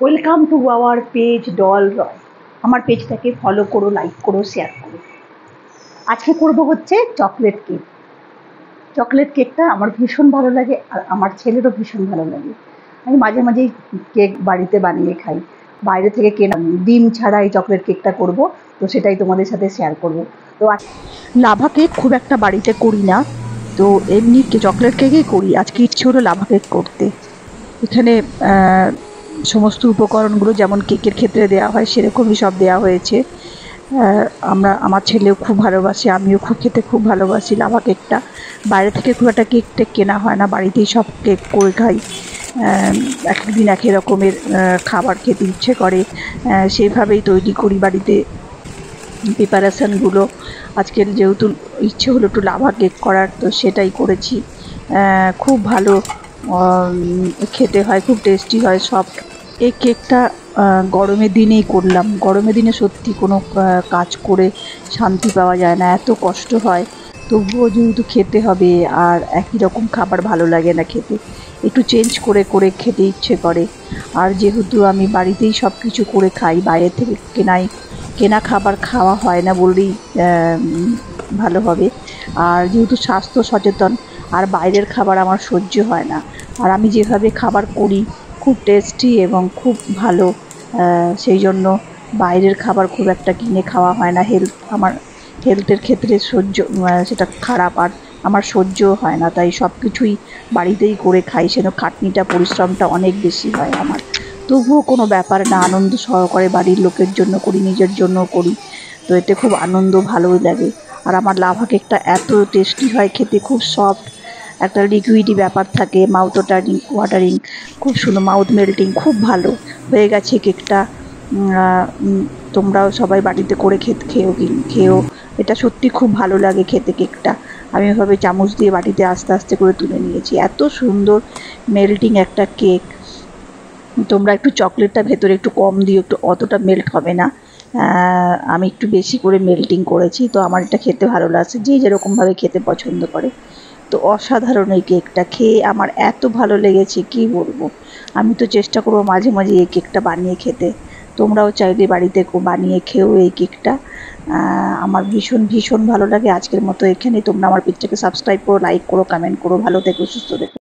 Welcome to our page Doll Roy. আমার পেজটাকে follow করো, লাইক করো, শেয়ার করো। আজকে করব হচ্ছে চকলেট কেক। চকলেট কেকটা আমার ভীষণ ভালো লাগে আর আমার ছেলেরও ভীষণ ভালো লাগে। আমি মাঝে মাঝেই কেক বাড়িতে বানিয়ে খাই, বাইরে থেকে কেনা। ডিম ছাড়া এই চকলেট কেকটা করব, তো সেটাই তোমাদের সাথে শেয়ার করব। তো লাভা কেক খুব একটা বাড়িতে করি না, তো এমনি চকলেট কেকই করি। আজকে ইচ্ছে হলো লাভা কেক করতে। এখানে সমস্ত উপকরণগুলো যেমন কেকের ক্ষেত্রে দেওয়া হয় সেরকমই সব দেওয়া হয়েছে। আমার ছেলেও খুব ভালোবাসে, আমিও খেতে খুব ভালোবাসি লাভা কেকটা। বাইরে থেকে খুব একটা কেক টেক কেনা হয় না, বাড়িতেই সব কেক করে খাই। এক একদিন এক রকমের খাবার খেতে ইচ্ছে করে, সেভাবেই তৈরি করি বাড়িতে প্রিপারেশানগুলো। আজকের যেহেতু ইচ্ছে হলো একটু লাভা কেক করার, তো সেটাই করেছি। খুব ভালো খেতে হয়, খুব টেস্টি হয় সফট। এই কেকটা গরমের দিনেই করলাম। গরমের দিনে সত্যি কোনো কাজ করে শান্তি পাওয়া যায় না, এত কষ্ট হয়। তবুও যেহেতু খেতে হবে, আর একই রকম খাবার ভালো লাগে না খেতে, একটু চেঞ্জ করে করে খেতে ইচ্ছে করে। আর যেহেতু আমি বাড়িতেই সব কিছু করে খাই, বাইরে থেকে কেনা খাবার খাওয়া হয় না বললেই ভালো হবে। আর যেহেতু স্বাস্থ্য সচেতন, আর বাইরের খাবার আমার সহ্য হয় না। আর আমি যেভাবে খাবার করি খুব টেস্টি এবং খুব ভালো, সেই জন্য বাইরের খাবার খুব একটা কিনে খাওয়া হয় না। আমার হেলথের ক্ষেত্রে সেটা খারাপ, আর আমার সহ্যও হয় না। তাই সব কিছুই বাড়িতেই করে খাই, সেজন্য খাটনিটা পরিশ্রমটা অনেক বেশি হয় আমার। তবুও কোনো ব্যাপার না, আনন্দ সহকারে বাড়ির লোকের জন্য করি, নিজের জন্য করি, তো এতে খুব আনন্দ ভালোই লাগে। আর আমার লাভা কেকটা এত টেস্টি হয় খেতে, খুব সফট, একটা লিকুইডি ব্যাপার থাকে, মাউথ ওয়াটারিং, খুব সুন্দর, মাউথ মেল্টিং, খুব ভালো হয়ে গেছে কেকটা। তোমরাও সবাই বাড়িতে করে খেও। এটা সত্যি খুব ভালো লাগে খেতে কেকটা। আমি এভাবে চামচ দিয়ে বাটিতে আস্তে আস্তে করে তুলে নিয়েছি। এত সুন্দর মেল্টিং একটা কেক। তোমরা একটু চকলেটটা ভেতরে একটু কম দিও, একটু অতটা মেল্ট হবে না। আমি একটু বেশি করে মেল্টিং করেছি, তো আমার এটা খেতে ভালো লাগছে, যে যেরকমভাবে খেতে পছন্দ করে। তো অসাধারণ এই কেকটা খেয়ে আমার এত ভালো লেগেছে কি বলবো। আমি তো চেষ্টা করবো মাঝে মাঝে এই কেকটা বানিয়ে খেতে। তোমরাও চাইলে বাড়িতে বানিয়ে খেও এই কেকটা। আমার ভীষণ ভীষণ ভালো লাগে। আজকের মতো এখানে। তোমরা আমার পেজটাকে সাবস্ক্রাইব করো, লাইক করো, কমেন্ট করো। ভালো থেকো, সুস্থ থেকো।